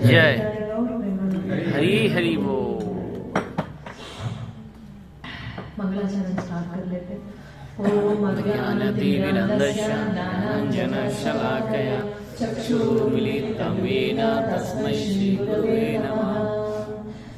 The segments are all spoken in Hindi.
जय हरी हरि वो मंगलाचरण स्टार्ट कर लेते। ओम ज्ञानतिमिरन्धश्यामञ्जनशलाकया चक्षुर्मिलितं येन तस्मै श्रीगुरवे नमः।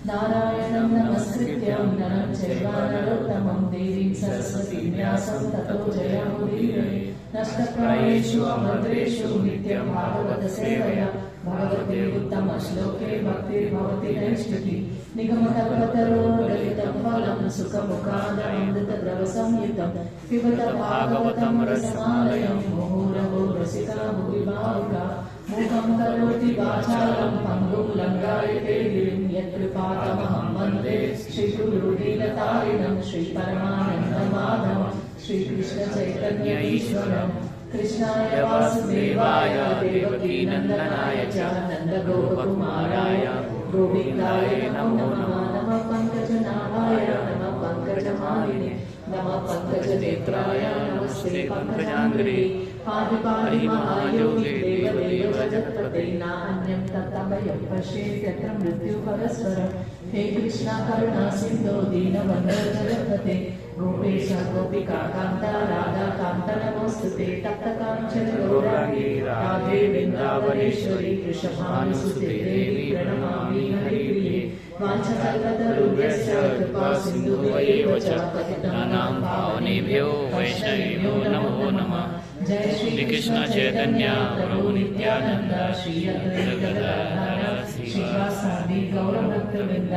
नारायणं नमस्कृत्यं नरं चैव नरोत्तमं देवीं सरस्वतीं व्यासं ततो जयमुदीरये। नष्टप्रायेषु अभद्रेषु नित्यं भागवत सेवया भगवते उत्तम श्लोके भक्तिर्भवति नैष्ठिकी। निगमकल्पतरोर्गलितं फलं सुखमुखादमृतद्रवसंयुतं पिबत भागवतं रसमालयं मुहुरहो रसिका भुवि भावुकाः। मूकं करोति वाचालं पङ्गुं लङ्घयते गिरिं यत्कृपातमहं वन्दे श्रीगुरुदीनतारिणं श्रीपरमानन्दमाधवं श्रीकृष्णचैतन्य ईश्वरम्। कृष्णाय वासुदेवाय देवकीनन्दनाय च नन्दगोपकुमाराय गोविन्दाय नमो नमः। नमः पङ्कजनाभाय नमः पङ्कजमालिने नमः पङ्कजनेत्राय नमस्ते पङ्कजाङ्घ्रे। पादिपादिमहायोगे देवदेव जगत्पते नान्यं तत्तमयं पश्येत् यत्र मृत्युपरस्परम्। हे कृष्णा करुणा सिन्धो दीनबन्धो जगत्पते गोपेश गोपिका कान्ता राधा कान्त नमोस्तुते। तप्तकाञ्चन गौराङ्गी राधे वृन्दावनेश्वरी वृषभानुसुते देवी प्रणमामि हरिप्रिये। वाञ्छाकल्पतरुभ्यश्च कृपा सिन्धुभ्यैव च पतितानां पावनेभ्यो वैष्णवेभ्यो नमो नमः। जय श्री कृष्ण चैतन्य प्रभु नित्यानंद श्री अद्वैत गदाधर श्रीवासादि गौरभक्तवृंद।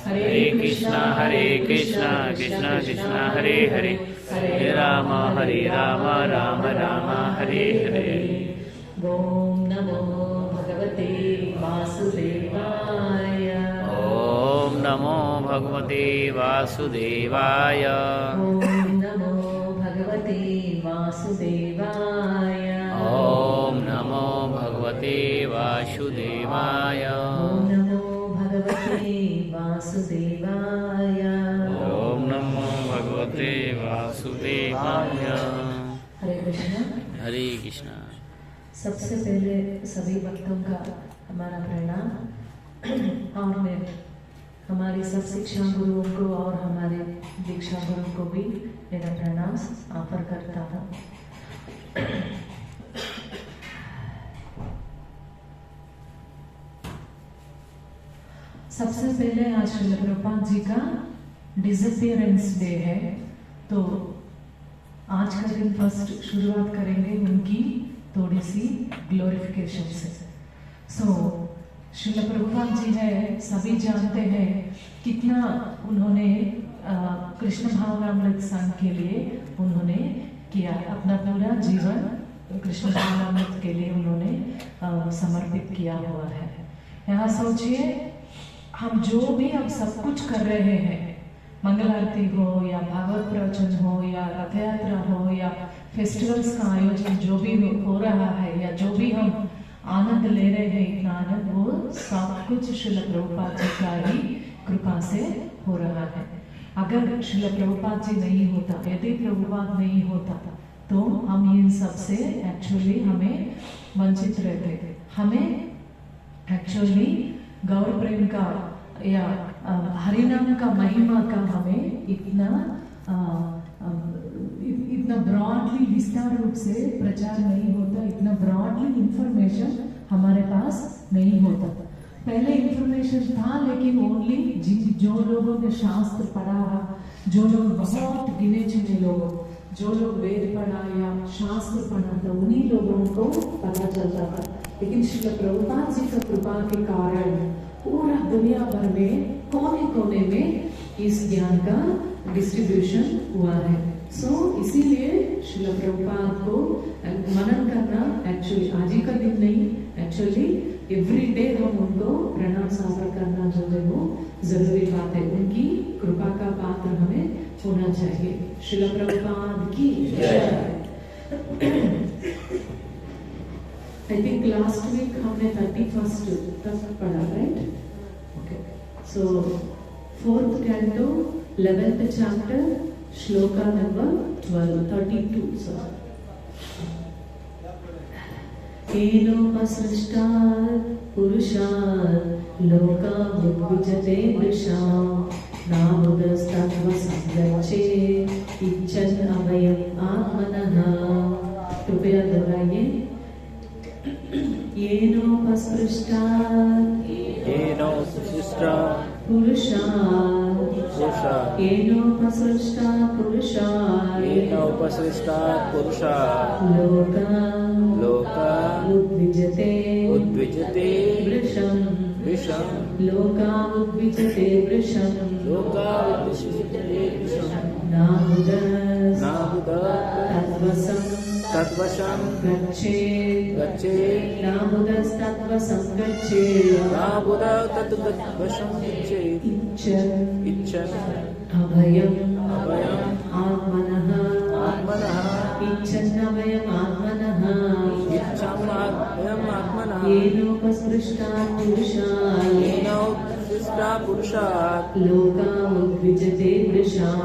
हरे कृष्णा कृष्ण कृष्ण हरे हरे हरे राम राम राम हरे हरे। ओम नमो भगवते वासुदेवाय। ओम नमो भगवते वासुदेवाय। ओम नमो भगवते वासुदेवाय। ओम नमो भगवते वासुदेवाय। ओम नमो भगवते वासुदेवाय। ओम नमो भगवते वासुदेवाय। हरे कृष्णा। हरे कृष्णा। सबसे पहले सभी भक्तों का हमारा प्रणाम और मैं हमारे सब शिक्षा गुरुओं को और हमारे दीक्षा गुरु को भी मेरा प्रणाम ऑफर करता हूँ। सबसे पहले आज श्रील प्रभुपाद जी का डिसअपियरेंस डे है, तो आज का दिन फर्स्ट शुरुआत करेंगे उनकी थोड़ी सी ग्लोरिफिकेशन से। श्रील प्रभुपाद जी है, सभी जानते हैं कितना उन्होंने कृष्ण भावनामृत संघ के लिए उन्होंने किया, अपना पूरा जीवन कृष्ण भावनामृत के लिए उन्होंने समर्पित किया हुआ है। यहाँ सोचिए, हम जो भी अब सब कुछ कर रहे हैं, मंगल आरती हो या भागवत प्रवचन हो या रथ यात्रा हो या फेस्टिवल्स का आयोजन जो भी हो रहा है या जो भी हम आनंद ले रहे हैं, इतना आनंद वो सब कुछ श्रील प्रभुपाद जी का ही कृपा से हो रहा है। अगर श्रील प्रभुपाद जी नहीं होता, यदि प्रभुपाद नहीं होता तो हम इन सब से एक्चुअली हमें वंचित रहते। हमें एक्चुअली गौर प्रेम का या हरिनाम का महिमा का हमें इतना ब्रॉडली विस्तार रूप से प्रचार नहीं होता, इतना ब्रॉडली इंफॉर्मेशन हमारे पास नहीं होता। पहले इंफॉर्मेशन था लेकिन ओनली जो लोगों ने शास्त्र पढ़ा, जो लोग बहुत गिने चुने लोग, जो लोग वेद पढ़ा या शास्त्र पढ़ा था, उन्हीं लोगों को पता चलता था। लेकिन श्री प्रभुपाद जी का कृपा के कारण पूरा दुनिया भर में कोने कोने में इस ज्ञान का डिस्ट्रीब्यूशन हुआ है। इसीलिए श्री प्रभुपाद को मनन करना एक्चुअली आज ही का दिन नहीं, एक्चुअली एवरी डे हम उनको प्रणाम सागर करना जो है वो जरूरी बात है। उनकी कृपा का पात्र हमें होना चाहिए। श्रील प्रभुपाद की जय। आई थिंक लास्ट वीक हमने 31st तक पढ़ा, राइट? ओके, सो 4th canto 11th chapter shloka number 32। केनोपसृष्टात् पुरुषात् लोकामुद्विजते वृषां नामुदस्तत्त्वसंगच्छेत् इच्छन् अभयम् आत्मनः। कृपया दोहराइए। येनोपसृष्टात् पुरुषात् लोका उद्विजते वृषं तत्वशं गच्छेत् इच्छन् अभयम् आत्मनः येनोपसृष्टात् पुरुषात् लोका उद्विजते वृषां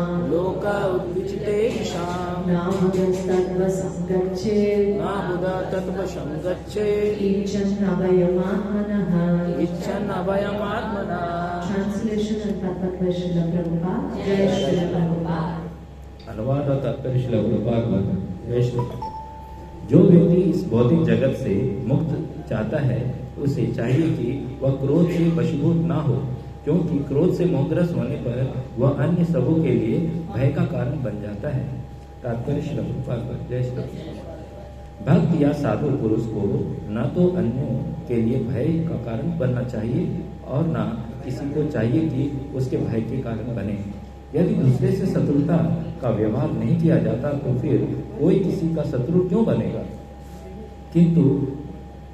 नामुदस्तत्त्वसंगच्छेत् इच्छन् अभयमात्मनः। ट्रांसलेशन एंड तात्पर्य श्रील प्रभुपाद। जय श्रील प्रभुपाद। अनुवाद और तात्पर्य श्रील प्रभुपाद। जय श्री। जो व्यक्ति इस भौतिक जगत से मुक्त चाहता है उसे चाहिए कि वह क्रोध से वशीभूत ना हो, क्योंकि क्रोध से मोहग्रस्त होने पर वह अन्य सबों के लिए भय का कारण बन जाता है। तात्पर्य श्रील प्रभुपाद। जय श्री। भक्त या साधु पुरुष को न तो अन्यों के लिए भय का कारण बनना चाहिए और न किसी को चाहिए कि उसके भय के कारण बने। यदि दूसरे से शत्रुता का व्यवहार नहीं किया जाता तो फिर कोई किसी का शत्रु क्यों बनेगा? किंतु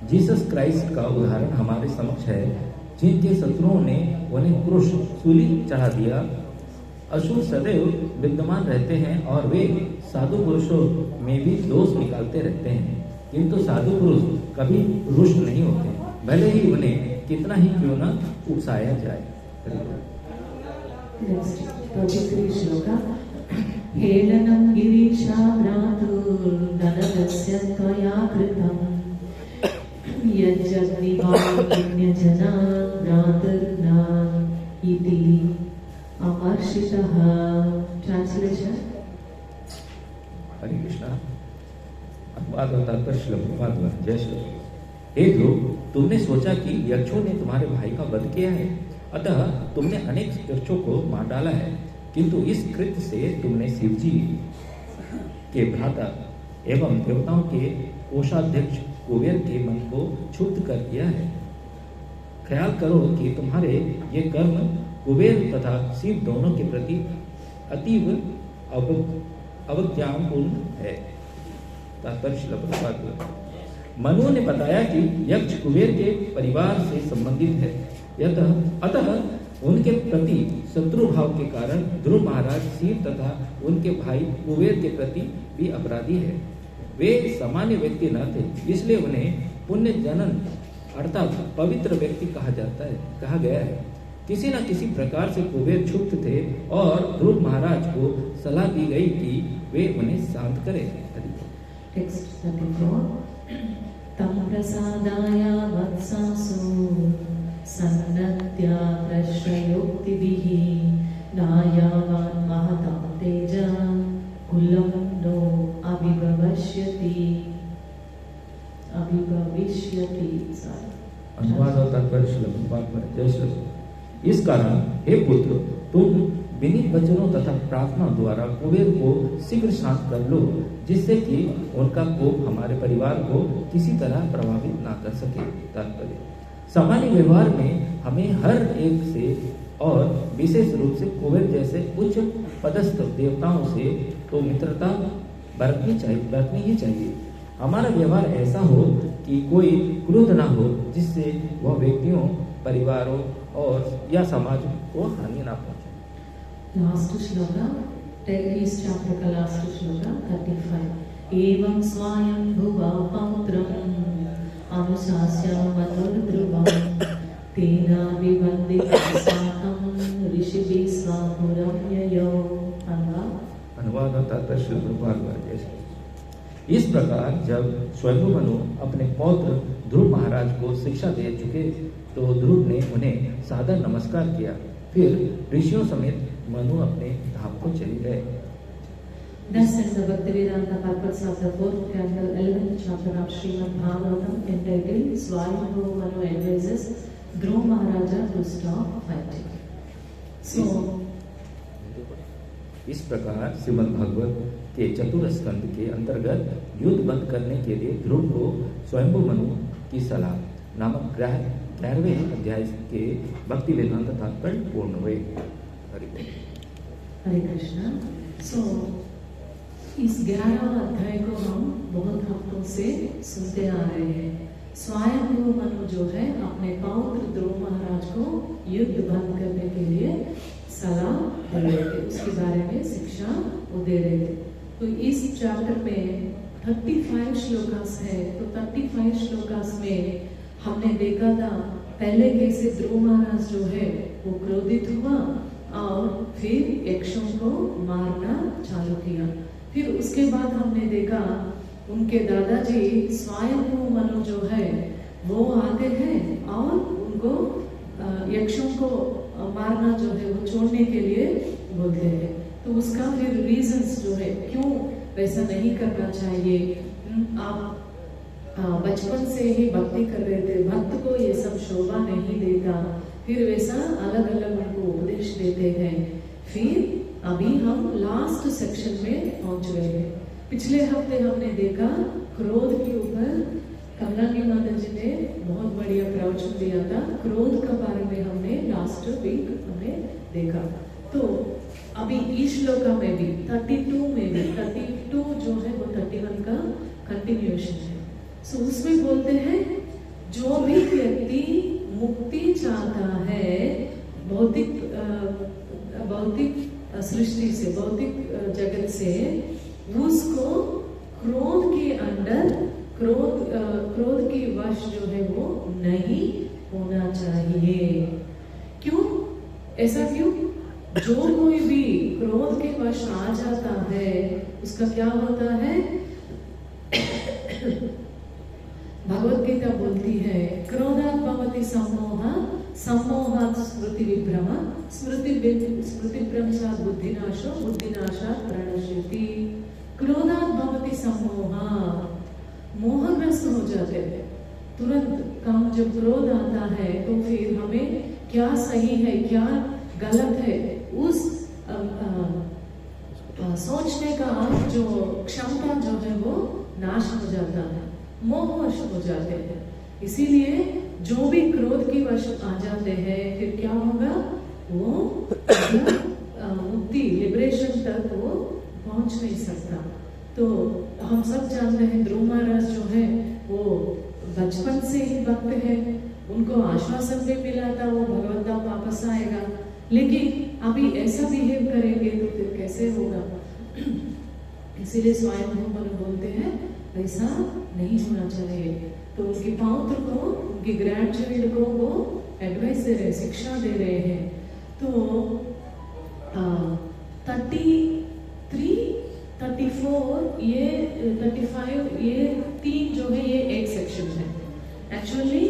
जीसस क्राइस्ट का उदाहरण हमारे समक्ष है, जिनके शत्रुओं ने उन्हें क्रूस सूली चढ़ा दिया। असुर सदैव विद्यमान रहते हैं और वे साधु पुरुषों में भी दोष निकालते रहते हैं, किंतु साधु पुरुष कभी रुष्ट नहीं होते, भले ही उन्हें कितना ही क्यों न उकसाया जाए। हेलनं गिरीशाभ्रातुर्नरकस्य त्वया कृतं यज्जग्निवान्यजनान् भ्रातॄणाम् इति अमर्षितः। ट्रांसलेशन। हरे कृष्णा। अनुवाद और तात्पर्य श्रील प्रभुपाद। जय श्री। हे ध्रुव, तुमने सोचा कि यक्षों ने तुम्हारे भाई का वध किया है, अतः तुमने अनेक यक्षों को मार डाला है, किंतु इस कृत्य से तुमने शिवजी के भ्राता एवं देवताओं के कोषाध्यक्ष कुबेर के मन को क्षुब्ध कर दिया है। ख्याल करो कि तुम्हारे ये कर्म कुबेर तथा शिव दोनों के प्रति अतीव अवज्ञापूर्ण है। तात्पर्य श्रील प्रभुपाद। मनु ने बताया कि यक्ष कुबेर के परिवार से संबंधित है, अतः उनके प्रति शत्रु भाव के कारण ध्रुव महाराज शिव तथा उनके भाई कुबेर के प्रति भी अपराधी है। वे सामान्य व्यक्ति न थे, इसलिए उन्हें पुण्य जनन अर्थात पवित्र व्यक्ति कहा गया है। किसी न किसी प्रकार से कुबेर क्षुब्ध थे और ध्रुव महाराज को सलाह दी गई कि वे उन्हें शांत करें। Text 34. Tam prasadaya vatsasu sannatya prashrayuktibihi nayavan mahatam teja kulam no abhibhavishyati। अनुवाद और तात्पर्य श्लोक में जय श्री। इस कारण हे पुत्र, तुम विनीत वचनों तथा प्रार्थना द्वारा कुबेर को शीघ्र शांत कर लो, जिससे कि उनका कोप हमारे परिवार को किसी तरह प्रभावित ना कर सके। तात्पर्य, सामान्य व्यवहार में हमें हर एक से और विशेष रूप से कुबेर जैसे उच्च पदस्थ देवताओं से तो मित्रता बरतनी ही चाहिए। हमारा व्यवहार ऐसा हो कि कोई क्रोध ना हो, जिससे वह व्यक्तियों, परिवारों और या समाज को हानि ना पहुंचे। लास्ट श्लोका, इस चैप्टर का लास्ट श्लोका 35। एवं स्वयं भुवा पौत्रम अनुशास्य मनुर्ध्रुवं तेना विवन्दितं साकं ऋषिभिः स्वापुरं ययो। अनुवाद और तात्पर्य श्री प्रभुपाद। इस प्रकार जब स्वयं मनु अपने पौत्र ध्रुव महाराज को शिक्षा दे चुके तो ध्रुव ने उन्हें सादर नमस्कार किया। फिर ऋषियों समेत मनु अपने धाम को चले गए। Thus ends the Bhaktivedanta purpose of the 4th canto, 11th chapter of Srimad Bhagavatam, entitled Swayambhu Manu advises Dhruva Maharaja to stop fighting. So, इस प्रकार श्रीमद् भागवत के चतुर्थ स्कंद के अंतर्गत युद्ध बंद करने के लिए ध्रुव को स्वयंभू मनु की सलाह नामक 11वें अध्याय के भक्ति वेदांत तात्पर्य पूर्ण हुए। हरे कृष्णा। सो इस 11वां अध्याय को हम बहुत हफ्तों से सुनते आ रहे हैं। स्वयंभू मनु जो है अपने पौत्र ध्रुव महाराज को युद्ध बंद करने के लिए सलाह दे रहे थे, उसके बारे में शिक्षा वो दे रहे थे। तो इस चैप्टर में 35 श्लोकास है। तो 35 श्लोकास में हमने देखा था पहले कैसे ध्रुव महाराज जो है वो क्रोधित हुआ और फिर यक्षों को मारना चालू किया। फिर उसके बाद हमने देखा उनके दादाजी स्वयंभू मनु जो है वो आते हैं और उनको यक्षों को मारना जो है वो छोड़ने के लिए बोलते हैं। तो उसका फिर रीजंस जो है क्यों वैसा नहीं करना चाहिए। आप बचपन से ही भक्ति कर रहे थे, भक्त को ये सब शोभा नहीं देता, फिर वैसा अलग अलग उनको उपदेश देते हैं। फिर अभी हम लास्ट सेक्शन में पहुंच गए हैं। पिछले हफ्ते हमने देखा क्रोध के ऊपर कमलानी माता जी ने बहुत बढ़िया प्रवचन दिया था। क्रोध के बारे में हमने लास्ट वीक हमें देखा। तो अभी इस श्लोका में भी 32 में भी 32 जो है वो 31 का कंटिन्यूएशन है। सो उसमें बोलते हैं जो भी व्यक्ति मुक्ति चाहता है भौतिक सृष्टि से, भौतिक जगत से, उसको क्रोध के अंदर क्रोध की वश जो है वो नहीं होना चाहिए। क्यों ऐसा क्यों? जो कोई भी क्रोध के वश आ जाता है उसका क्या होता है? भगवत गीता बोलती है क्रोधात् भवति सम्मोहः, सम्मोहात् स्मृति विभ्रम, स्मृति भ्रंशात् बुद्धिनाशो, बुद्धिनाशात् प्रणश्यति। क्रोधात् भवति सम्मोहः, मोहग्रस्त हो जाते हैं तुरंत। काम जब क्रोध आता है तो फिर हमें क्या सही है क्या गलत है उस सोचने का जो क्षमता जो है वो नाश हो जाता है, मोहवश हो जाते हैं। इसीलिए जो भी क्रोध की वश आ जाते हैं फिर क्या होगा? वो मुक्ति लिबरेशन तक वो पहुंच नहीं सकता। तो हम सब जानते हैं ध्रुव महाराज जो है वो बचपन से ही भक्त है, उनको आश्वासन भी मिला था वो भगवत धाम वापस आएगा, लेकिन अभी ऐसा बिहेव करेंगे तो फिर कैसे होगा? इसीलिए स्वयं मनु बोलते हैं ऐसा नहीं होना चाहिए। तो उनके पौत्र को, उनके ग्रैंड चाइल्ड को वो एडवाइस दे रहे हैं, शिक्षा दे रहे हैं। तो 33, 34, ये 35, ये 3 जो है ये एक सेक्शन है। एक्चुअली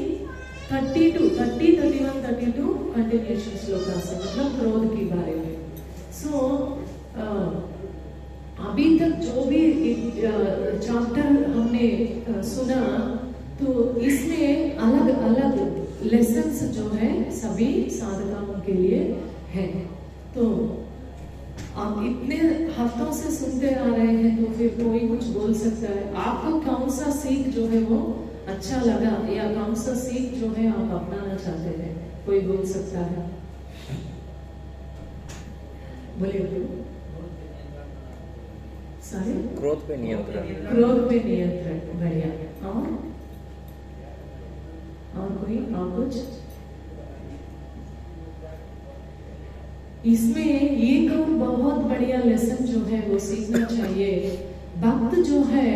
30, 31, 32 कंटिन्यूएशन श्लोकास है, मतलब क्रोध के बारे में। सो अभी तक जो भी चैप्टर हमने सुना, तो इसमें अलग अलग लेसन्स जो है सभी साधकों के लिए है। तो आप इतने हफ्तों से सुनते आ रहे हैं, तो फिर कोई कुछ बोल सकता है। आपको कौन सा सीख जो है वो अच्छा लगा, या कौन सा सीख जो है आप अपनाना चाहते हैं, कोई बोल सकता है? बोलिए। सारे क्रोध पे नियंत्रण। क्रोध पे नियंत्रण, बढ़िया। और कोई और कुछ? इसमें एक और बहुत बढ़िया लेसन जो है वो सीखना चाहिए। भक्त जो है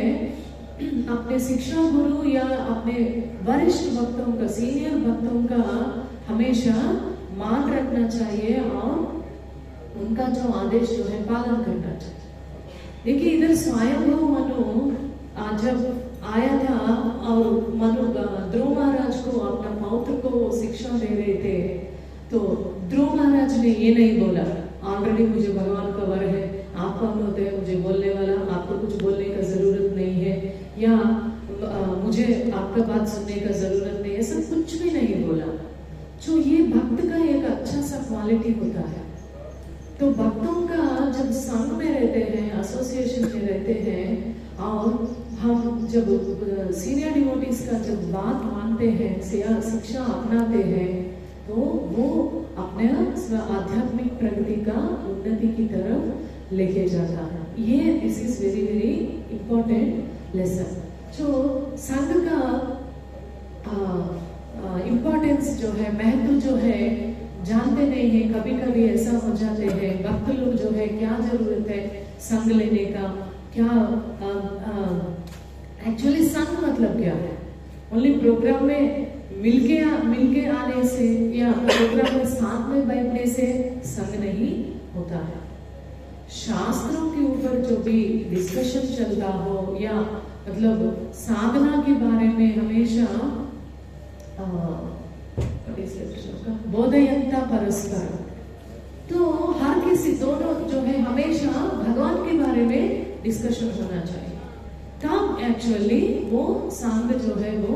अपने शिक्षा गुरु या अपने वरिष्ठ भक्तों का, सीनियर भक्तों का हमेशा मान रखना चाहिए और उनका जो आदेश जो है पालन करना चाहिए। देखिए, इधर स्वयंभू मनु जब आया था और मनु ध्रुव महाराज को, अपना पौत्र को शिक्षा दे रहे थे, तो ध्रुव महाराज ने ये नहीं बोला ऑलरेडी मुझे भगवान का वर है, आप कौन होते हैं मुझे बोलने वाला, आपको कुछ बोलने का जरूरत नहीं है, या मुझे आपका बात सुनने का जरूरत नहीं है, सब कुछ भी नहीं बोला। जो ये भक्त का एक अच्छा सा क्वालिटी होता है। तो भक्तों का जब संग में रहते हैं, एसोसिएशन में रहते हैं, और हम जब सीनियर डिवोटीज का जब बात मानते हैं, शिक्षा अपनाते हैं, तो वो अपने आध्यात्मिक प्रगति का उन्नति की तरफ लेके जाता है। ये this is very very important lesson. जो संघ का इम्पोर्टेंस जो है, महत्व जो है, जानते नहीं है। कभी कभी ऐसा हो जाते हैं भक्त लोग जो है, क्या जरूरत है संग लेने का, क्या एक्चुअली संग मतलब क्या है? ओनली प्रोग्राम में मिलके आने से या प्रोग्राम में साथ में बैठने से संग नहीं होता है। शास्त्रों के ऊपर जो भी डिस्कशन चलता हो, या मतलब साधना के बारे में हमेशा बोधयंता परस्पर, तो हर किसी दोनों जो है हमेशा भगवान के बारे में डिस्कशन होना चाहिए। तब एक्चुअली वो संग जो है वो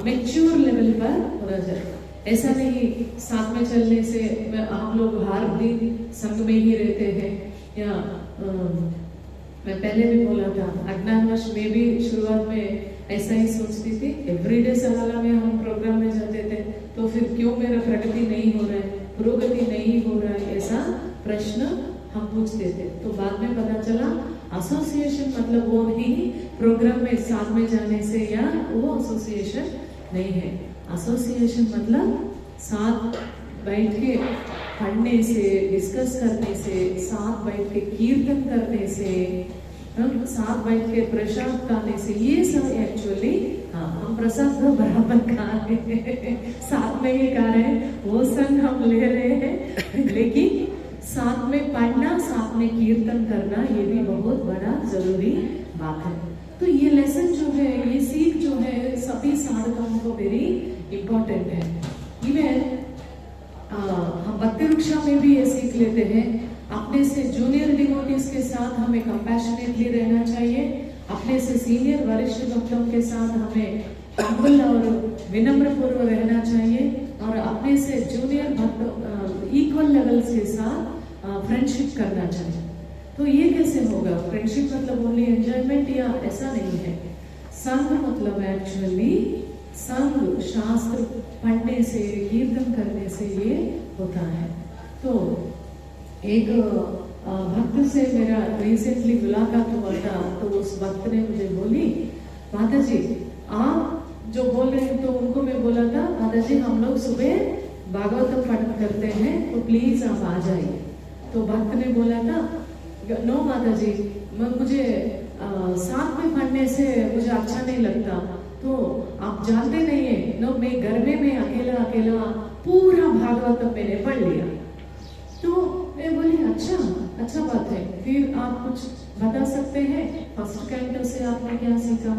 मैच्योर लेवल पर होना चाहिए। ऐसा नहीं साथ में चलने से हम लोग हर दिन संग में ही रहते हैं, या मैं पहले भी बोला था, अज्ञानवश में भी शुरुआत में ऐसा ही सोचती थी। एवरीडे सलाला में हम प्रोग्राम में जाते थे, तो फिर क्यों मेरा प्रगति नहीं हो रहा है, पुरोगति नहीं हो रहा है, ऐसा प्रश्न हम पूछते थे। तो बाद में पता चला एसोसिएशन मतलब वो नहीं प्रोग्राम में साथ में जाने से, या वो एसोसिएशन नहीं है। एसोसिएशन मतलब साथ बैठ के पढ़ने से, डिस्कस करने से, साथ बैठ के कीर्तन करने से, साथ बैठ के प्रसाद खाने से, ये सब एक्चुअली हम प्रसाद तो बराबर खा रहे हैं, साथ में ही खा रहे हैं, वो संग हम ले रहे हैं, लेकिन साथ में पढ़ना, साथ में कीर्तन करना, ये भी बहुत बड़ा जरूरी बात है। तो ये लेसन जो है, ये सीख जो है, सभी साधकों को वेरी इंपॉर्टेंट है। इवन हम भक्ति वृक्षा में भी ये सीख लेते हैं। अपने से जूनियर डिवोटीज के साथ हमें कंपैशनेटली रहना चाहिए, अपने से सीनियर वरिष्ठ भक्तों के साथ हमें हम्बल और विनम्र पूर्व रहना चाहिए, और अपने से जूनियर भक्तों इक्वल लेवल्स के साथ फ्रेंडशिप करना चाहिए। तो ये कैसे होगा? फ्रेंडशिप मतलब ओनली एंजॉयमेंट या ऐसा नहीं है। संग मतलब एक्चुअली संग शास्त्र पढ़ने से, कीर्तन करने से ये होता है। तो एक भक्त से मेरा रिसेंटली मुलाकात हुआ था, तो उस भक्त ने मुझे बोली, माता जी आप जो बोल रहे हैं, तो उनको मैं बोला था, माता जी हम लोग सुबह भागवतम पठन करते हैं, तो प्लीज आप आ जाइए। तो भक्त ने बोला था, नो माता जी, मुझे साथ में पढ़ने से मुझे अच्छा नहीं लगता, तो आप जानते नहीं है लोग, मैं घर में अकेला अकेला पूरा भागवतम मैंने पढ़ लिया। तो मैं बोली अच्छा बात है। फिर आप कुछ बता सकते हैं, फर्स्ट कैंटो से आपने क्या सीखा,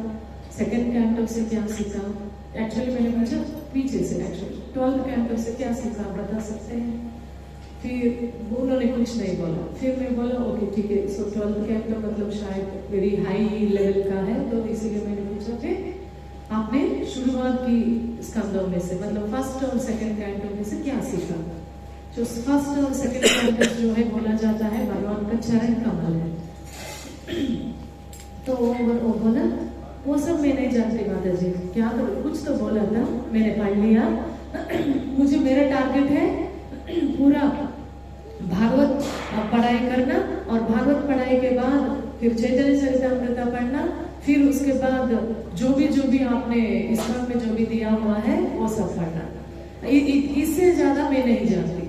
सेकंड कैंटो से क्या सीखा? एक्चुअली मैंने पूछा पीछे से, एक्चुअली 12th कैंटो से क्या सीखा, बता सकते हैं? फिर उन्होंने कुछ नहीं बोला। फिर मैं बोला ओके ठीक है, सो 12th कैंटो मतलब शायद वेरी हाई लेवल का है, तो इसीलिए मैंने पूछा फिर आपने शुरुआत की स्कंदों में से, मतलब फर्स्ट और सेकंड कैंटो में से क्या सीखा? जो फर्स्ट और सेकंड कैंटो जो है बोला जाता है भगवान का चरण कमल है। तो वो बोला वो सब मैं नहीं जानती माता जी, क्या तो कुछ तो बोला था, मैंने पढ़ लिया। मुझे मेरा टारगेट है पूरा भागवत पढ़ाई करना, और भागवत पढ़ाई के बाद फिर चैतन्य चरितामृत पढ़ना, फिर उसके बाद जो भी आपने इस्लाम में जो भी दिया हुआ है वो सब पढ़ना। इससे ज्यादा मैं नहीं जानती।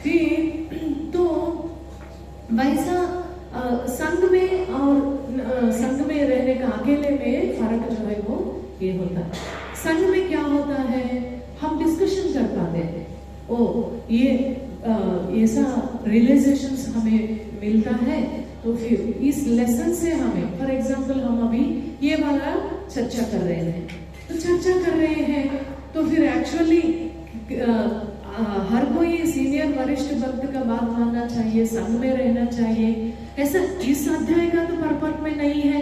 फिर तो वैसा संघ में और संघ में रहने का अकेले में फर्क जो है वो ये होता है। संघ में क्या होता है, हम डिस्कशन कर पाते हैं, ओ ये ऐसा रियलाइजेशंस हमें मिलता है, तो फिर इस लेसन से हमें, फॉर एग्जांपल हम अभी ये वाला चर्चा कर रहे हैं, तो चर्चा कर रहे हैं तो फिर एक्चुअली हर कोई सीनियर वरिष्ठ भक्त का बात मानना चाहिए, संघ में रहना चाहिए, ऐसा इस अध्याय का तो पर्पट में नहीं है।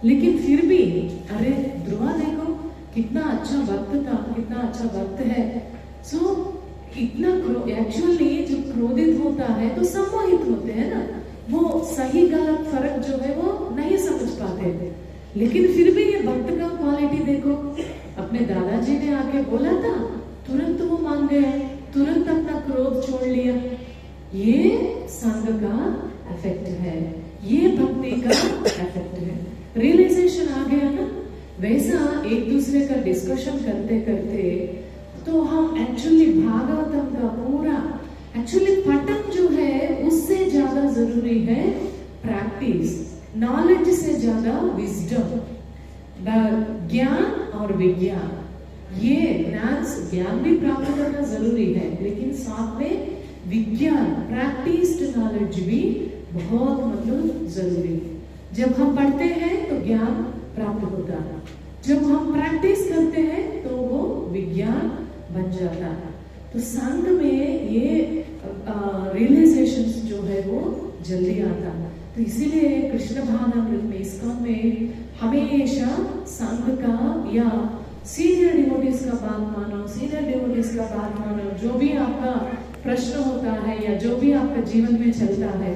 लेकिन फिर भी अरे ध्रुवा देखो कितना अच्छा भक्त था, कितना अच्छा भक्त है। सो इतना एक्चुअली जो क्रोधित होता है तो सम्मोहित होते हैं ना, वो सही गलत फर्क जो है वो नहीं समझ पाते थे। लेकिन फिर भी ये भक्त का क्वालिटी देखो, अपने दादाजी ने आके बोला था, तुरंत वो मान गया, तुरंत अपना क्रोध छोड़ लिया। ये संघ का इफेक्ट है, ये भक्ति का इफेक्ट है। रियलाइजेशन आ गया ना। वैसा एक दूसरे का डिस्कशन करते करते तो हम एक्चुअली भागवतम का पूरा एक्चुअली पठन जो है उससे ज्यादा जरूरी है प्रैक्टिस, नॉलेज से ज्यादा विजडम, ज्ञान और विज्ञान। ये ज्ञान भी प्राप्त करना जरूरी है, लेकिन साथ में विज्ञान प्रैक्टिस्ड नॉलेज भी बहुत मतलब जरूरी है। जब हम पढ़ते हैं तो ज्ञान प्राप्त होता है, जब हम प्रैक्टिस करते हैं तो वो विज्ञान बन जाता है। तो संघ में ये रियलाइजेशन जो है वो जल्दी आता है। तो इसीलिए कृष्ण भावनामृत में इसका में हमेशा संघ का या सीनियर डिवोटीज का बात मानो, सीनियर डिवोटीज का बात मानो, जो भी आपका प्रश्न होता है या जो भी आपका जीवन में चलता है।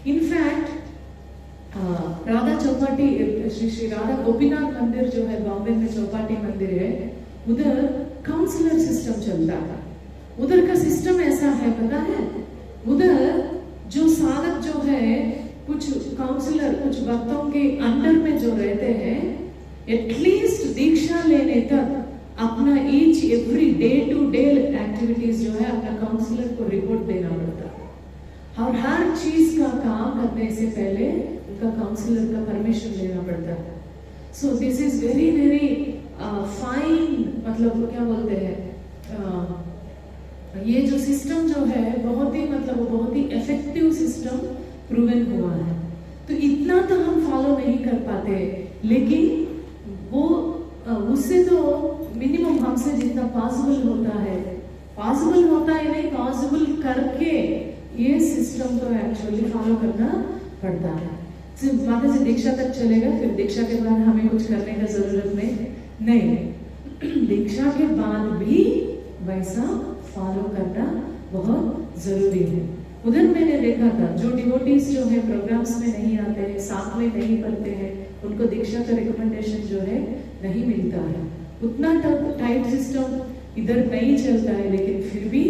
इनफैक्ट राधा चौपाटी, श्री राधा गोपीनाथ मंदिर जो है बॉम्बे में चौपाटी मंदिर है, उधर काउंसलर सिस्टम चलता था। उधर का सिस्टम ऐसा है पता है, उधर जो साधक जो है कुछ काउंसलर कुछ भक्तों के अंडर में जो रहते हैं, एटलीस्ट दीक्षा लेने तक अपना each every day to day activities जो है अपना काउंसलर को रिपोर्ट देना पड़ता है, और हर चीज का काम करने से पहले उनका काउंसलर का परमिशन लेना पड़ता है। So this is very very fine, मतलब क्या बोलते हैं, ये जो सिस्टम जो है बहुत ही मतलब बहुत ही इफेक्टिव सिस्टम प्रूवन हुआ है। तो इतना तो हम फॉलो नहीं कर पाते, लेकिन वो उससे तो मिनिमम हमसे जितना पॉसिबल होता है, पॉसिबल होता है नहीं, पॉसिबल करके ये सिस्टम तो एक्चुअली फॉलो करना पड़ता है। सिर्फ माता जी दीक्षा तक चलेगा, फिर दीक्षा के बाद हमें कुछ करने का जरूरत नहीं। दीक्षा के बाद भी वैसा फॉलो करना बहुत जरूरी है। उधर मैंने देखा था जो डिवोटीज जो है प्रोग्राम्स में नहीं आते हैं, साथ में नहीं पढ़ते हैं, उनको दीक्षा का रिकमेंडेशन जो है नहीं मिलता है। उतना टाइट सिस्टम इधर नहीं चलता है, लेकिन फिर भी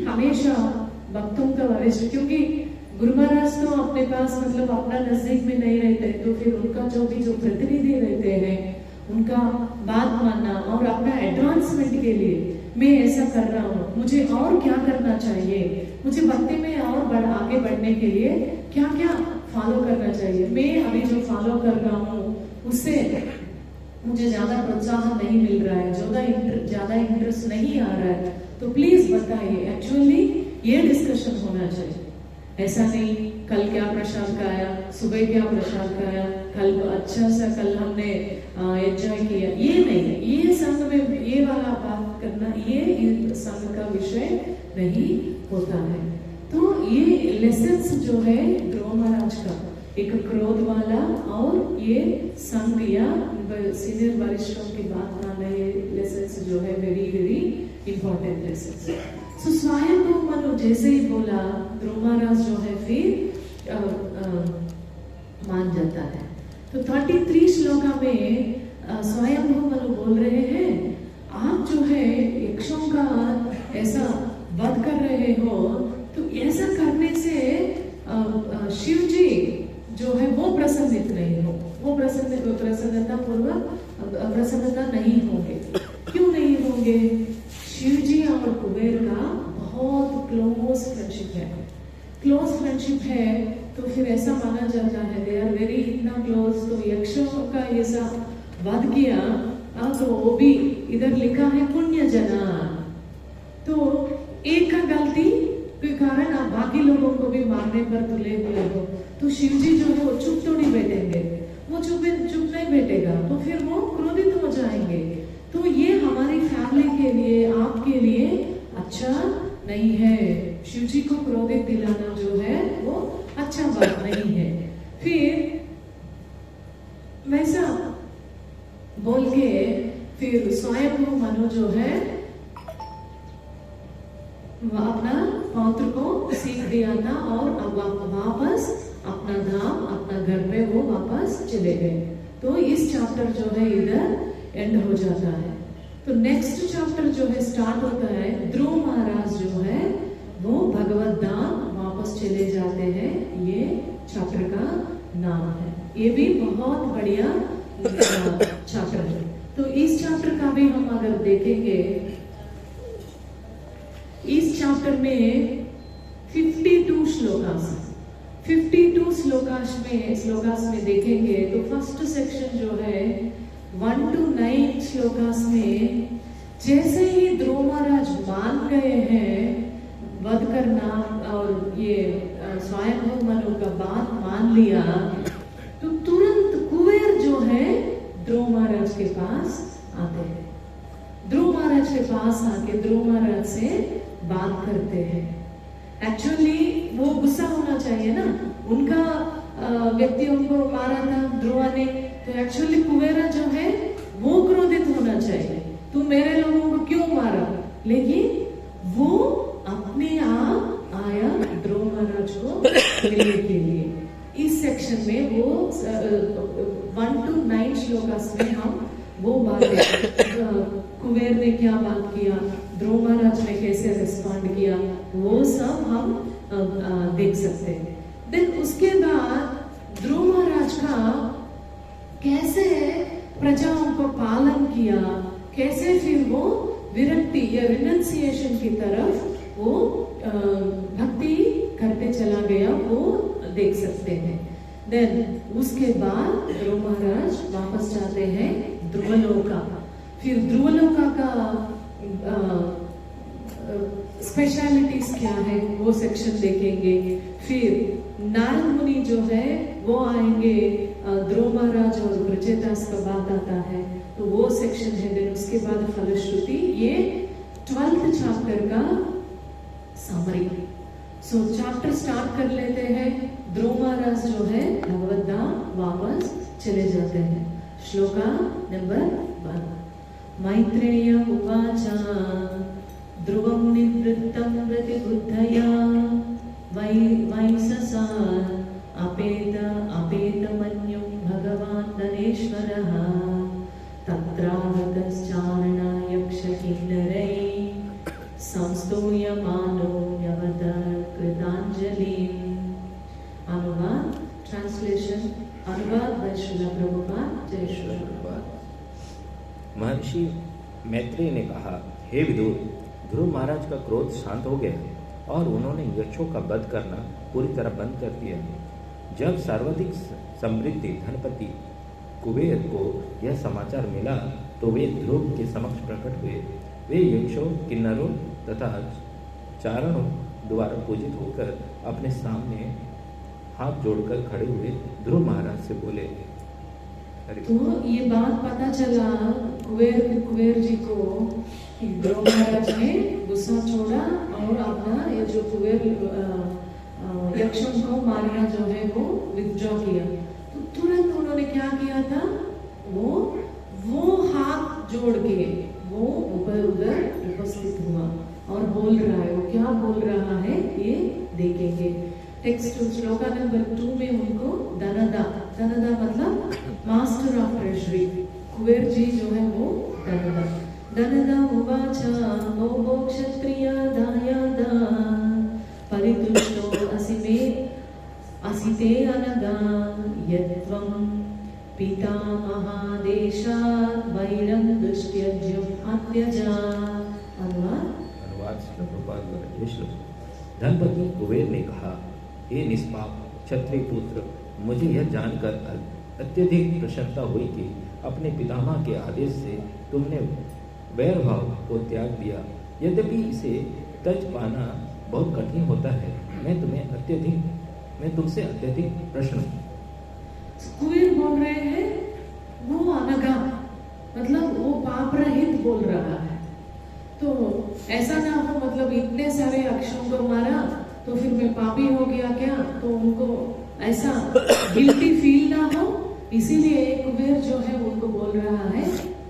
हमेशा भक्तों का वरिष्ठ, क्योंकि गुरु महाराज तो अपने पास मतलब अपना नजदीक में नहीं रहते, तो फिर उनका जो प्रतिनिधि रहते हैं उनका बात मानना और अपना एडवांसमेंट के लिए मैं ऐसा कर रहा हूँ, मुझे और क्या करना चाहिए, मुझे भक्ति में और आगे बढ़ने के लिए क्या क्या फॉलो करना चाहिए, मैं अभी जो फॉलो कर रहा हूँ उससे मुझे ज्यादा प्रोत्साहन नहीं मिल रहा है, ज्यादा इंटरेस्ट नहीं आ रहा है, तो प्लीज बताइए। एक्चुअली ये डिस्कशन होना चाहिए। ऐसा नहीं कल क्या प्रसाद खाया, सुबह क्या प्रसाद खाया, कल अच्छा सा कल हमने एंजॉय किया, ये नहीं। ये संघ में ये वाला बात करना ये संघ का विषय नहीं होता है। तो ये लेसन्स जो है ध्रुव महाराज का, एक क्रोध वाला और ये संघ या सीनियर वरिष्ठों की बात मानना, ये लेसन्स जो है वेरी वेरी इंपॉर्टेंट लेसन्स। सो स्वयं को मनु जैसे ही बोला, ध्रुव महाराज जो है फिर मान जाता है। तो 33 श्लोका में स्वयं को मनु बोल रहे हैं, आप जो है यक्षों का ऐसा वध कर रहे हो, तो ऐसा करने से शिव जी जो है वो प्रसन्नित नहीं हो, वो प्रसन्नता पूर्वक प्रसन्नता नहीं होंगे। क्यों नहीं होंगे? शिव जी और कुबेर का बहुत क्लोज फ्रेंडशिप है। क्लोज फ्रेंडशिप है तो फिर ऐसा माना जाता है दे आर वेरी इतना क्लोज। तो यक्षों का ऐसा वध किया, तो वो भी इधर लिखा है पुण्य जना। तो एक का गलती के कारण आप बाकी लोगों को भी मारने पर तुले हुए हो, तो शिव जी जो है वो चुप तो नहीं बैठेंगे, वो चुप नहीं बैठेगा, तो फिर वो क्रोधित हो जाएंगे। तो ये हमारी फैमिली के लिए, आपके लिए अच्छा नहीं है। शिव जी को क्रोधित दिलाना जो है वो अच्छा बात नहीं है। फिर वैसा बोल के फिर स्वयं को मनु जो है अपना पौत्र को सीख दिया था और अब वापस अपना धाम, अपना घर पे वो वापस चले गए। तो इस चैप्टर जो है इधर एंड हो जाता है। तो नेक्स्ट चैप्टर जो है स्टार्ट होता है, ध्रुव महाराज जो है वो भगवत धाम वापस चले जाते हैं। ये चैप्टर का नाम है। ये भी बहुत बढ़िया चैप्टर है। तो इस चैप्टर का भी हम अगर देखेंगे, इस चैप्टर में 52 श्लोकास में देखेंगे तो फर्स्ट सेक्शन जो है 1 to 9 श्लोकास में जैसे ही ध्रुव महाराज मान गए हैं वध करना और ये स्वयं मनु का बात मान लिया, तो तुरंत कुबेर जो है ध्रुव महाराज के पास आते हैं। ध्रुव महाराज के पास आके ध्रुव महाराज से बात करते हैं। एक्चुअली वो गुस्सा होना चाहिए ना, उनका व्यक्तियों को मारा था ध्रुवा ने, तो एक्चुअली कुबेरा जो है वो क्रोधित होना चाहिए, तू मेरे लोगों को क्यों मारा। लेकिन वो अपने आप आया ध्रुव महाराज को मिलने के लिए। इस सेक्शन में वो 1 to 9 श्लोकास में हम वो बातें, कुबेर ने क्या बात किया, ध्रुव महाराज ने कैसे रिस्पॉन्ड किया, वो सब हम देख सकते हैं। देन उसके बाद ध्रुव महाराज का कैसे प्रजाओं को पालन किया, कैसे फिर वो विरक्ति या रिनंसिएशन की तरफ वो भक्ति करते चला गया, वो देख सकते हैं। देन उसके बाद ध्रुव महाराज वापस जाते हैं ध्रुवलोका। फिर ध्रुवलोका का स्पेशलिटीज क्या है वो सेक्शन देखेंगे। फिर नारद मुनि जो है वो आएंगे, ध्रुव महाराज और ब्रजेदास का बात आता है, तो वो सेक्शन है। देन उसके बाद फलश्रुति, ये 12th चैप्टर का समरी। सो चैप्टर स्टार्ट कर लेते हैं। ध्रुव महाराज जो है भगवत धाम वापस चले जाते हैं। श्लोका नंबर 1। मैत्रेय उवाच ध्रुवं निवृत्तं प्रतिबुद्धया वैससा अपेतमन्युं भगवान् धनेश्वरः तत्रागतश्चारणा यक्षकिन्नरैः संस्तूयमानो न्यवत कृताञ्जलिम्। अनुवाद, ट्रांसलेशन, अनुवाद बाय श्रील प्रभुपाद। जय श्री प्रभुपाद। महर्षि मैत्रेय ने कहा, हे विदुर, ध्रुव महाराज का क्रोध शांत हो गया और उन्होंने यक्षों का वध करना पूरी तरह बंद कर दिया। जब सर्वाधिक समृद्धि धनपति कुबेर को यह समाचार मिला तो वे ध्रुव के समक्ष प्रकट हुए। वे यक्षों, किन्नरों तथा चारणों द्वारा पूजित होकर अपने सामने हाथ जोड़कर खड़े हुए ध्रुव महाराज से बोले। तो ये बात पता चला कुबेर जी को कि ध्रुव महाराज ने गुस्सा छोड़ा और अपना ये जो कुबेर यक्षों को मारना जो है वो विथड्रॉ किया। तो तुरंत उन्होंने क्या किया था, वो हाथ जोड़ के वो ऊपर उधर उपस्थित हुआ और बोल रहा है। वो क्या बोल रहा है ये देखेंगे। टेक्स्ट श्लोका नंबर 2 में उनको धनदा मतलब master of treasury, Kuber ji जो है वो धनदा उवाचा भो क्षत्रिय दायादा परितुष्टो असिते अनगा यत्वं पिता महादेशात् वैरं दुष्ट्यज्यं अत्यजा। अनुवाद धनपति कुबेर ने कहा, हे निष्पाप क्षत्रिय पुत्र, मुझे यह जानकर अत्यधिक प्रसन्नता हुई कि अपने पितामह के आदेश से तुमने वैरभाव को त्याग दिया। यद्यपि इसे तज पाना बहुत कठिन होता है, मैं तुमसे अत्यधिक प्रसन्न हूँ। कुबेर बोल रहे हैं वो अनगा मतलब वो पाप रहित बोल रहा है। तो ऐसा ना हो मतलब इतने सारे अक्षरों को मारा तो फिर मैं पापी हो गया क्या, तो उनको ऐसा गिल्टी फील ना हो, इसीलिए कुबेर जो है उनको बोल रहा है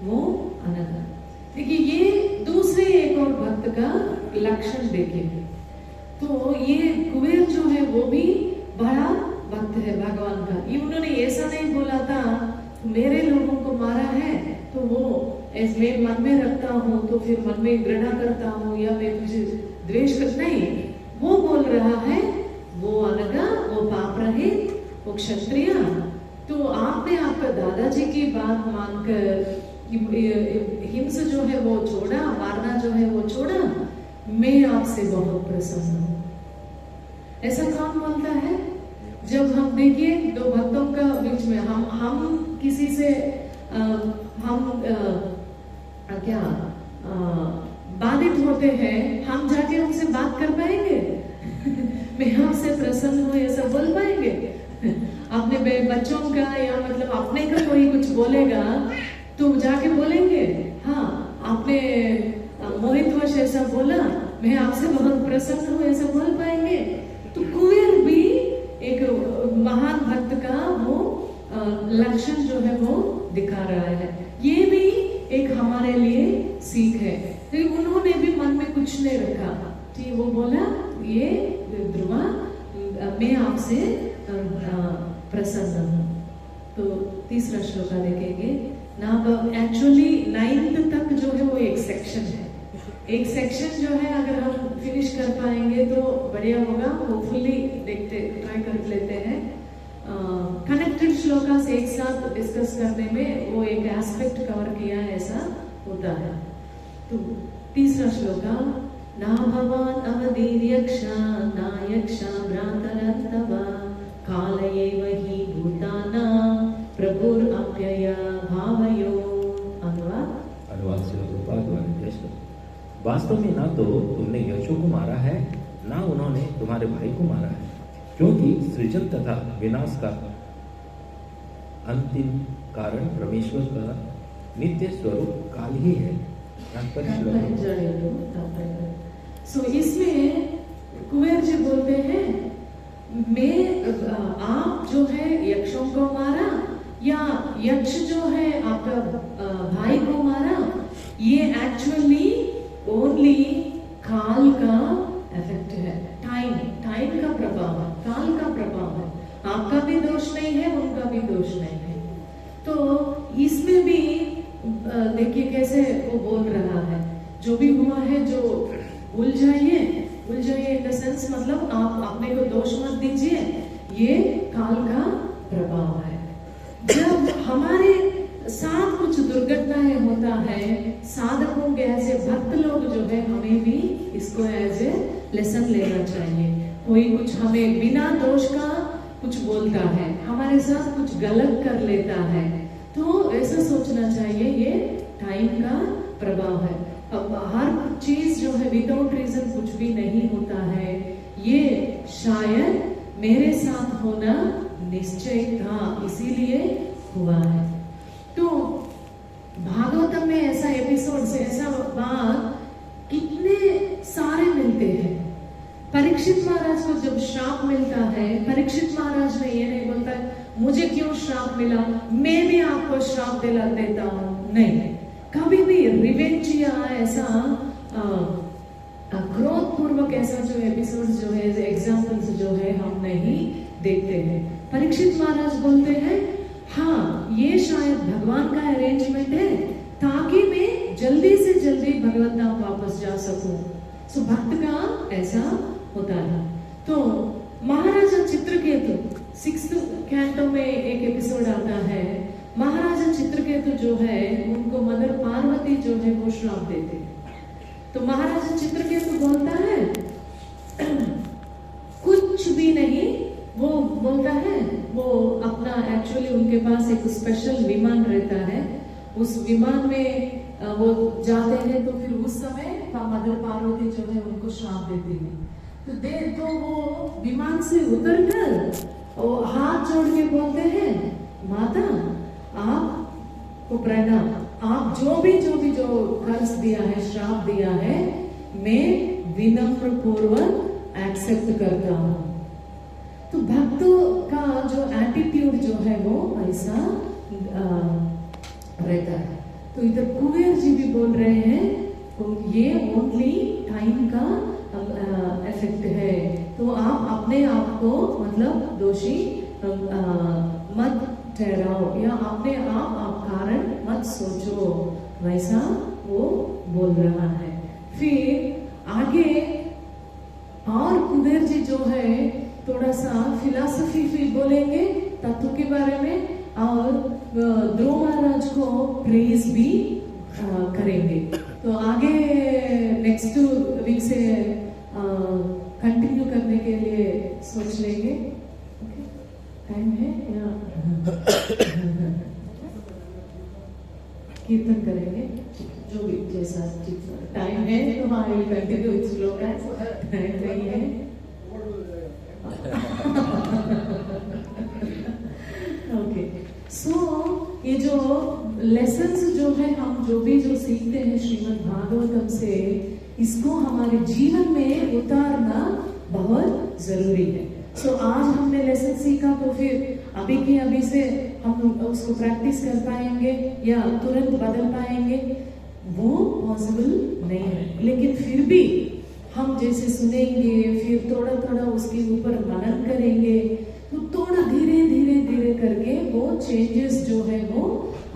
वो अनगा। देखिए ये दूसरे एक और भक्त का लक्षण देखें तो ये कुबेर जो है वो भी बड़ा भक्त है भगवान का। ये उन्होंने ऐसा नहीं बोला था मेरे लोगों को मारा है तो वो मैं मन में रखता हूँ तो फिर मन में घृणा करता हूँ या मैं तुझे द्वेष करता नहीं। वो बोल रहा है वो अनगा, वो पाप रहित, वो क्षत्रिय। तो आपने आपका दादाजी की बात मानकर हिंस जो है वो छोड़ा, मारना जो है वो छोड़ा, मैं आपसे बहुत प्रसन्न हूँ। ऐसा कौन बोलता है? जब हम देखिए दो भक्तों का बीच में हम किसी से बाधित होते हैं, हम जाके उनसे बात कर पाएंगे? मैं आपसे प्रसन्न हूँ ऐसा बोल पाएंगे? अपने बच्चों का या मतलब अपने का कोई कुछ बोलेगा तो जाके बोलेंगे हाँ आपने मोहित वश ऐसा बोला, मैं आपसे बहुत प्रसन्न हूँ ऐसा बोल पाएंगे? तो कुबेर भी एक महान भक्त का वो लक्षण जो है वो दिखा रहा है। ये भी एक हमारे लिए सीख है। तो उन्होंने भी मन में कुछ नहीं रखा, ठीक वो बोला ये ध्रुवा मैं आपसे प्रसन्न हूँ। तो तीसरा श्लोका देखेंगे ना। एक्चुअली 9th तक जो है वो एक सेक्शन है। एक सेक्शन जो है अगर हम फिनिश कर पाएंगे तो बढ़िया होगा। होपफुली देखते ट्राई कर लेते हैं। कनेक्टेड श्लोका से एक साथ डिस्कस करने में वो एक एस्पेक्ट कवर किया है, ऐसा होता है। तो तीसरा श्लोका ना भवान अवधीर्यक्षा ना यक्षा भ्रातरन्तवा कालयेव हि भूतानां प्रभुरप्यया भावयो। अनुवाद से वास्तव में ना तो तुमने यक्षों को मारा है ना उन्होंने तुम्हारे भाई को मारा है, क्योंकि सृजन तथा विनाश का अंतिम कारण परमेश्वर का नित्य स्वरूप काल ही है। इसमें कुबेर जी बोलते हैं मैं आप जो है यक्षों को मारा या यक्ष जो है आपका भाई को मारा, ये एक्चुअली ओनली काल का इफेक्ट है। टाइम का प्रभाव है, काल का प्रभाव है। आपका भी दोष नहीं है, उनका भी दोष नहीं है। तो इसमें भी देखिए कैसे वो बोल रहा है जो भी हुआ है जो उलझाइए इन द सेंस मतलब आप अपने को दोष मत दीजिए, ये काल का प्रभाव है। जब हमारे साथ कुछ दुर्घटनाएं होता है, साधकों के ऐसे भक्त लोग जो है हमें भी इसको एज ए लेसन लेना चाहिए। कोई कुछ हमें बिना दोष का कुछ बोलता है, हमारे साथ कुछ गलत कर लेता है, तो ऐसा सोचना चाहिए ये टाइम का प्रभाव है। अब हर चीज जो है विदाउट रीजन कुछ भी नहीं होता है, ये शायद मेरे साथ होना निश्चय था इसीलिए हुआ है। तो भागवतम में ऐसा एपिसोड से ऐसा बात कितने सारे मिलते हैं। परीक्षित महाराज को जब श्राप मिलता है, परीक्षित महाराज ने ये नहीं बोलता मुझे क्यों श्राप मिला, मैं भी आपको श्राप दिला देता हूं, नहीं, कभी भी रिवेंज या ऐसा क्रोध पूर्वक ऐसा जो एपिसोड जो है, एग्जाम्पल्स जो है हम नहीं देखते हैं। परीक्षित महाराज बोलते हैं हाँ ये शायद भगवान का अरेंजमेंट है ताकि मैं जल्दी से जल्दी भगवत धाम वापस जा सकूं। सो भक्त का ऐसा होता है। तो महाराजा चित्रकेतु 6th कैंटो में एक एपिसोड आता है। महाराजा चित्रकेतु जो है उनको मदर पार्वती जो है वो श्राप देते हैं। तो महाराजा चित्रकेतु बोलता है कुछ भी नहीं, वो बोलता है वो अपना एक्चुअली उनके पास एक स्पेशल विमान रहता है, उस विमान में वो जाते हैं। तो फिर उस समय मदर पार्वती जो है उनको श्राप देती है। तो वो विमान से उतरकर वो हाथ जोड़ के बोलते हैं माता आपको प्रणाम, आप जो भी जो कर्ज दिया है, श्राप दिया है, मैं विनम्र पूर्वक एक्सेप्ट करता हूं। तो भक्तों का जो एटीट्यूड जो है वो ऐसा रहता है। तो इधर कुबेर जी भी बोल रहे हैं तो ये ओनली टाइम का इफेक्ट है। तो आप अपने आप को मतलब दोषी मत ठहराओ या अपने आप कारण मत सोचो, वैसा वो बोल रहा है। फिर आगे और कुबेर जी जो है थोड़ा सा फिलॉसफी भी बोलेंगे तत्व के बारे में, और ध्रुव महाराज को प्रेज भी करेंगे। तो आगे नेक्स्ट वीक से कंटिन्यू करने के लिए सोच लेंगे। टाइम है या कीर्तन करेंगे, जो भी जैसा टाइम है तो हाँ कंटिन्यू श्लोक है, टाइम नहीं है ओके। सो ये जो लेसन्स जो है हम जो सीखते हैं श्रीमद् भागवतम से, इसको हमारे जीवन में उतारना बहुत जरूरी है। सो आज हमने लेसन सीखा तो फिर अभी के अभी से हम उसको प्रैक्टिस कर पाएंगे या तुरंत बदल पाएंगे, वो पॉसिबल नहीं है। लेकिन फिर भी हम जैसे सुनेंगे, फिर थोड़ा थोड़ा उसके ऊपर मनन करेंगे, तो थोड़ा धीरे धीरे धीरे करके वो चेंजेस जो है वो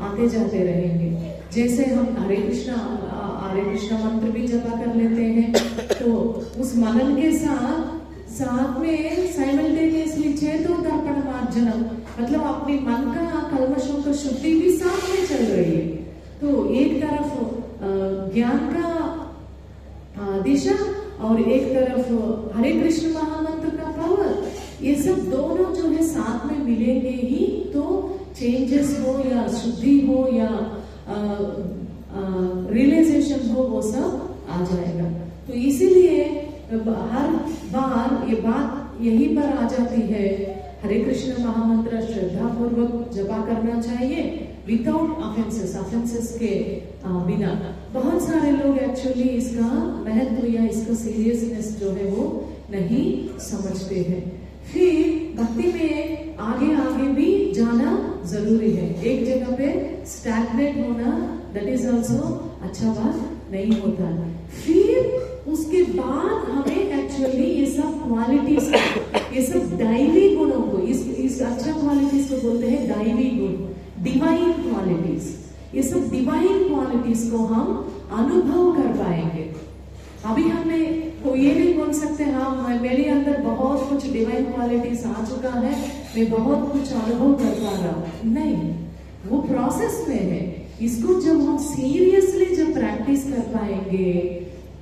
आते जाते रहेंगे। जैसे हम हरे कृष्णा मंत्र भी जपा कर लेते हैं, तो उस मनन के साथ में साइमल्टेनियसली चेतो दर्पण मार्जनम, मतलब अपने मन का कल्मशों का शुद्धि भी साथ में चल रही है। तो एक तरफ ज्ञान का दिशा और एक तरफ हरे कृष्ण महामंत्र का पावर, ये सब दोनों जो है साथ में मिलेंगे ही तो चेंजेस हो या शुद्धि हो या रियलाइजेशन हो, वो सब आ जाएगा। तो इसीलिए हर बार ये बात यहीं पर आ जाती है, हरे कृष्ण महामंत्र श्रद्धा पूर्वक जपा करना चाहिए विदाउट ऑफेंसेस के बिना। बहुत सारे लोग एक्चुअली इसका महत्व या इसका सीरियसनेस जो है वो नहीं समझते हैं। फिर भक्ति में आगे आगे भी जाना जरूरी है। एक जगह पे स्टैग्नेट होना दैट इज ऑल्सो अच्छा बात नहीं होता। फिर उसके बाद हमें एक्चुअली ये सब क्वालिटीज, ये सब दैवी गुणों को, इस अच्छा क्वालिटीज को बोलते हैं दैवी गुण, डिवाइन क्वालिटीज। ये सब डिवाइन क्वालिटीज को हम अनुभव कर पाएंगे। अभी हमने को ये नहीं बोल सकते हाँ मेरे अंदर बहुत कुछ डिवाइन क्वालिटीज आ चुका है, मैं बहुत कुछ अनुभव कर पा रहा हूँ, नहीं, वो प्रोसेस में है। इसको जब हम सीरियसली जब प्रैक्टिस कर पाएंगे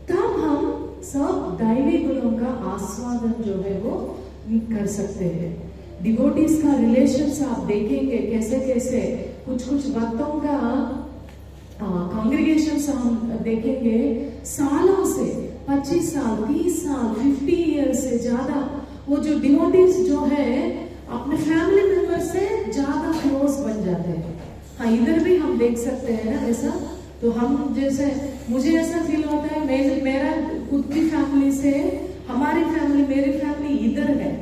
तब हम सब दैवी गुणों का आस्वादन जो है वो कर सकते हैं। डिवोटीज का रिलेशंस आप देखेंगे कैसे कैसे कुछ कुछ भक्तों का कॉन्ग्रीगेशन हम देखेंगे, सालों से 25 साल 30 साल 50 ईयर से ज्यादा वो जो डिवोटीज जो है अपने फैमिली मेंबर से ज्यादा क्लोज बन जाते हैं। हाँ, इधर भी हम देख सकते हैं ना ऐसा। तो हम जैसे मुझे ऐसा फील होता है, मेरा खुद की फैमिली से हमारी फैमिली, मेरी फैमिली इधर है,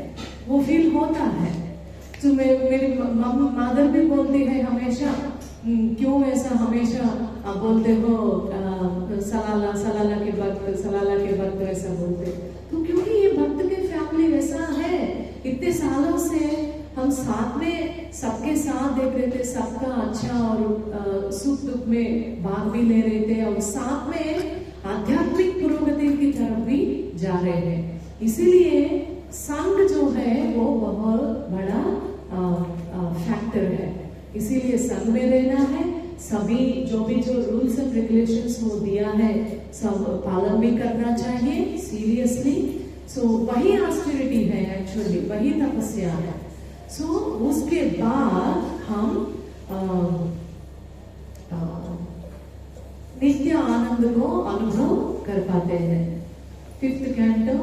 वो फील होता है। तो मेरी मदर भी बोलती है हमेशा, क्यों ऐसा हमेशा आप बोलते हो, सलाला के वक्त ऐसा बोलते। तो क्योंकि ये भक्त के फैमिली वैसा है, इतने सालों से हम साथ में सबके साथ देख रहे थे, सबका अच्छा और सुख दुख में भाग भी ले रहे थे, और साथ में आध्यात्मिक पुरोगति की तरफ भी जा रहे हैं। इसीलिए संघ जो है वो बहुत बड़ा फैक्टर है। इसीलिए संघ में रहना है, सभी जो रूल्स एंड रेगुलेशंस वो दिया है सब पालन भी करना चाहिए सीरियसली। सो वही ऑस्टेरिटी है, एक्चुअली वही तपस्या है। सो उसके बाद हम नित्य आनंद को अनुभव कर पाते हैं। 5th canto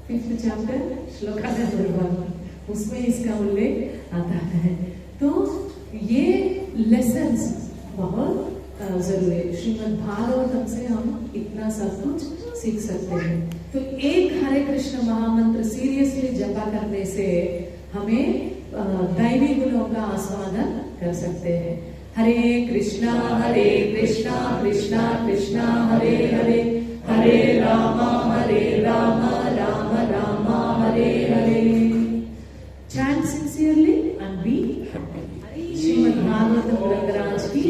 5th chapter shloka number 1 उसमें इसका उल्लेख आता है। तो ये लेसन्स बहुत जरूरी है। श्रीमद् भागवतम से हम इतना सब कुछ सीख सकते हैं। तो एक हरे कृष्ण महामंत्र सीरियसली जपा करने से हमें दैवी गुणों का आस्वादन कर सकते हैं। हरे कृष्णा कृष्णा कृष्णा हरे हरे, हरे Ram Ram Ram Hare Hare. Chant sincerely and be happy. Shrimad Bhagavatam Rangaraj की